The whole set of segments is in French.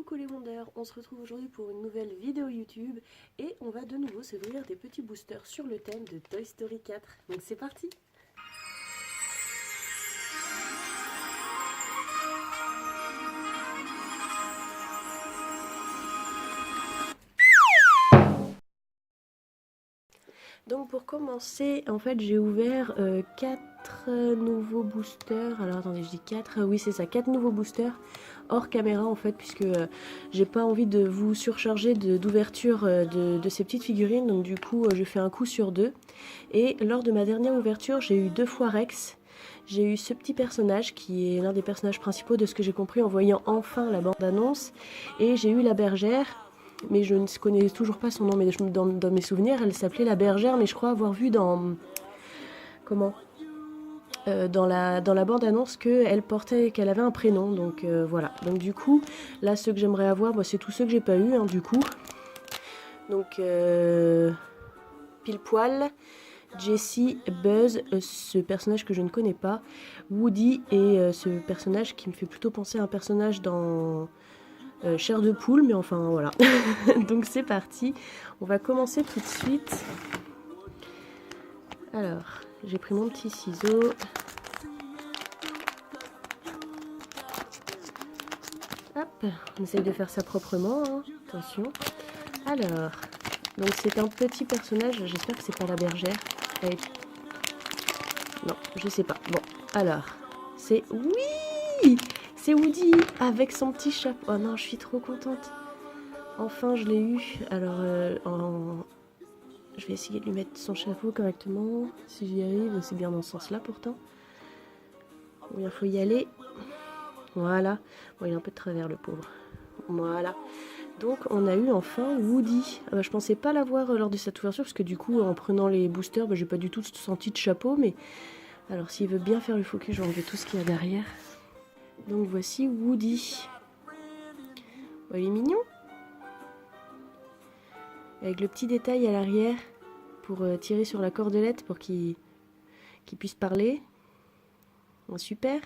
Coucou les Wonders, on se retrouve aujourd'hui pour une nouvelle vidéo YouTube et on va de nouveau s'ouvrir des petits boosters sur le thème de Toy Story 4. Donc c'est parti! Donc pour commencer, en fait j'ai ouvert 4 nouveaux boosters. Alors attendez, je dis 4, oui c'est ça, 4 nouveaux boosters hors caméra en fait, puisque j'ai pas envie de vous surcharger d'ouverture de ces petites figurines. Donc du coup je fais un coup sur deux. Et lors de ma dernière ouverture, j'ai eu 2 fois Rex. J'ai eu ce petit personnage qui est l'un des personnages principaux de ce que j'ai compris en voyant enfin la bande-annonce. Et j'ai eu la bergère. Mais je ne connais toujours pas son nom, mais dans mes souvenirs, elle s'appelait la bergère, mais je crois avoir vu dans... Comment dans la bande-annonce qu'elle avait un prénom, donc voilà. Donc du coup, là, ceux que j'aimerais avoir, c'est tous ceux que j'ai pas eu, hein, du coup. Donc, Pile Poil, Jessie, Buzz, ce personnage que je ne connais pas, Woody et ce personnage qui me fait plutôt penser à un personnage dans... chair de poule, mais enfin voilà. Donc c'est parti, on va commencer tout de suite. Alors, j'ai pris mon petit ciseau. Hop, on essaye de faire ça proprement, hein. Attention. Alors, donc c'est un petit personnage, j'espère que c'est pas la bergère. Allez. Non, je sais pas. Bon, alors, c'est... Oui, c'est Woody avec son petit chapeau. Oh non, je suis trop contente. Enfin, je l'ai eu. Alors, je vais essayer de lui mettre son chapeau correctement. Si j'y arrive, c'est bien dans ce sens-là pourtant. Bon, il faut y aller. Voilà. Bon, il est un peu de travers, le pauvre. Voilà. Donc, on a eu enfin Woody. Je pensais pas l'avoir lors de cette ouverture, parce que du coup, en prenant les boosters, j'ai pas du tout senti de chapeau. Mais alors, s'il veut bien faire le focus, je vais enlever tout ce qu'il y a derrière. Donc, voici Woody. Bon, il est mignon. Avec le petit détail à l'arrière pour tirer sur la cordelette pour qu'il puisse parler. Bon, super.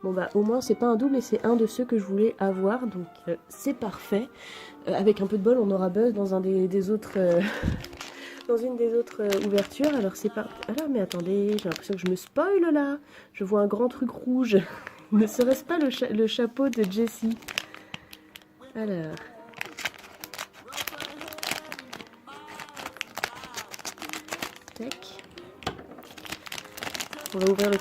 Bon bah au moins c'est pas un double et c'est un de ceux que je voulais avoir, donc c'est parfait. Avec un peu de bol on aura Buzz dans un des autres dans une des autres ouvertures. Alors c'est pas... Ah là mais attendez, j'ai l'impression que je me spoil là. Je vois un grand truc rouge. Ne serait-ce pas le chapeau de Jessie? Alors... Tac. On va ouvrir le...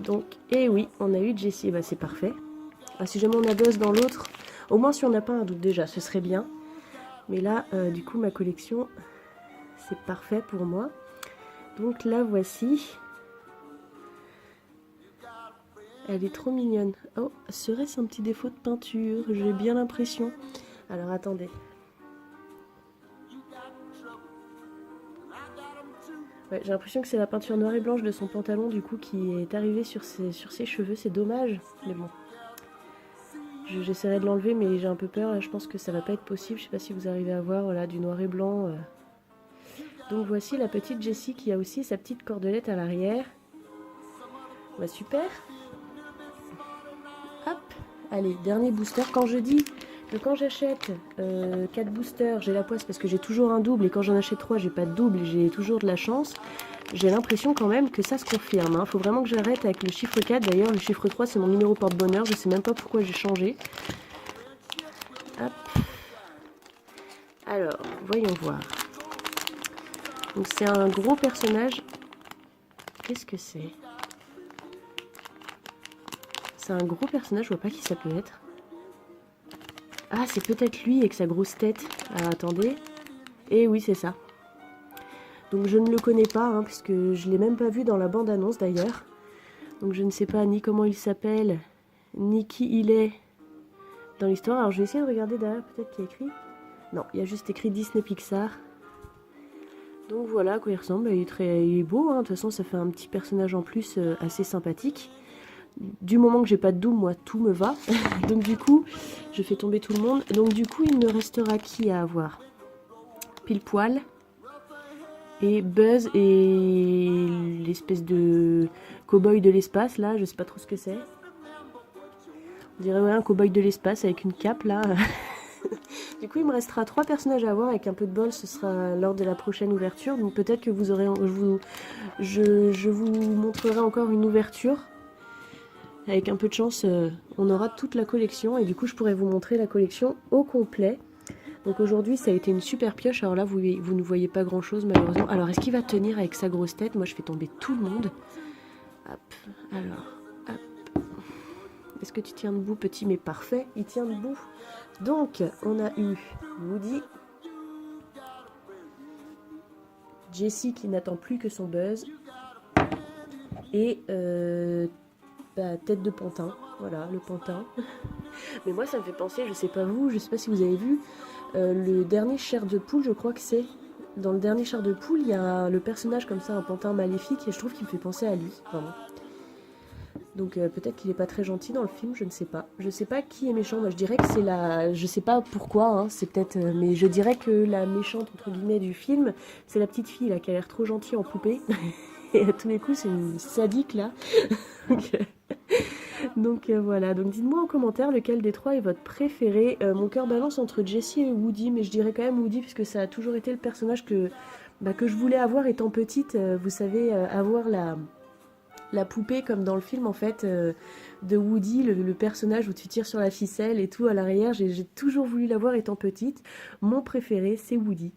Donc, et oui, on a eu Jessie, bah c'est parfait. Si jamais on a Buzz dans l'autre, au moins si on n'a pas un doute déjà, ce serait bien. Mais là, du coup, ma collection, c'est parfait pour moi. Donc la voici. Elle est trop mignonne. Oh, serait-ce un petit défaut de peinture? J'ai bien l'impression. Alors attendez. Ouais, j'ai l'impression que c'est la peinture noire et blanche de son pantalon du coup qui est arrivée sur ses cheveux. C'est dommage, mais bon. J'essaierai de l'enlever, mais j'ai un peu peur. Là, je pense que ça va pas être possible. Je sais pas si vous arrivez à voir, voilà, du noir et blanc. Donc voici la petite Jessie qui a aussi sa petite cordelette à l'arrière. Bah super. Hop. Allez, dernier booster. Quand je dis que quand j'achète 4 boosters, j'ai la poisse parce que j'ai toujours un double. Et quand j'en achète 3, j'ai pas de double et j'ai toujours de la chance. J'ai l'impression quand même que ça se confirme. Faut vraiment que j'arrête avec le chiffre 4. D'ailleurs, le chiffre 3, c'est mon numéro porte-bonheur. Je sais même pas pourquoi j'ai changé. Hop. Alors, voyons voir. Donc c'est un gros personnage. Qu'est-ce que c'est? C'est un gros personnage, je vois pas qui ça peut être. Ah, c'est peut-être lui avec sa grosse tête. Alors, attendez. Et oui, c'est ça. Donc je ne le connais pas, hein, puisque je l'ai même pas vu dans la bande-annonce d'ailleurs. Donc je ne sais pas ni comment il s'appelle, ni qui il est dans l'histoire. Alors je vais essayer de regarder derrière, peut-être qu'il y a écrit. Non, il y a juste écrit Disney Pixar. Donc voilà à quoi il ressemble. Il est beau, hein. De toute façon ça fait un petit personnage en plus assez sympathique. Du moment que j'ai pas de double, moi tout me va. Donc du coup, je fais tomber tout le monde. Donc du coup, il me restera qui à avoir? Pile Poil. Et Buzz et l'espèce de cow-boy de l'espace, là, je sais pas trop ce que c'est. On dirait ouais, un cow-boy de l'espace avec une cape là. Du coup, il me restera 3 personnages à avoir. Avec un peu de bol, ce sera lors de la prochaine ouverture. Donc peut-être que vous aurez, je vous montrerai encore une ouverture. Avec un peu de chance, on aura toute la collection. Et du coup, je pourrai vous montrer la collection au complet. Donc aujourd'hui, ça a été une super pioche. Alors là, vous ne voyez pas grand-chose malheureusement. Alors, est-ce qu'il va tenir avec sa grosse tête? Moi, je fais tomber tout le monde. Hop, alors, hop. Est-ce que tu tiens debout, petit? Mais parfait, il tient debout. Donc, on a eu Woody, Jessie qui n'attend plus que son buzz, et tête de pantin. Voilà, le pantin. Mais moi, ça me fait penser, je sais pas vous, je sais pas si vous avez vu, le dernier Chair de poule, je crois que c'est. Dans le dernier Chair de poule, il y a le personnage comme ça, un pantin maléfique, et je trouve qu'il me fait penser à lui, vraiment. Donc peut-être qu'il est pas très gentil dans le film, je ne sais pas. Je sais pas qui est méchant, moi je dirais que c'est la... Je sais pas pourquoi, hein, c'est peut-être... mais je dirais que la méchante, entre guillemets, du film, c'est la petite fille là, qui a l'air trop gentille en poupée. Et à tous les coups, c'est une sadique là. Donc voilà, donc dites-moi en commentaire lequel des 3 est votre préféré. Mon cœur balance entre Jessie et Woody, mais je dirais quand même Woody, puisque ça a toujours été le personnage que je voulais avoir étant petite. Vous savez, avoir la poupée comme dans le film en fait de Woody, le personnage où tu tires sur la ficelle et tout à l'arrière. J'ai toujours voulu l'avoir étant petite. Mon préféré, c'est Woody.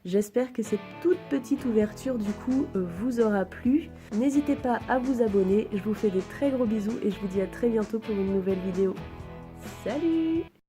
J'espère que cette toute petite ouverture du coup vous aura plu. N'hésitez pas à vous abonner. Je vous fais des très gros bisous et je vous dis à très bientôt pour une nouvelle vidéo. Salut!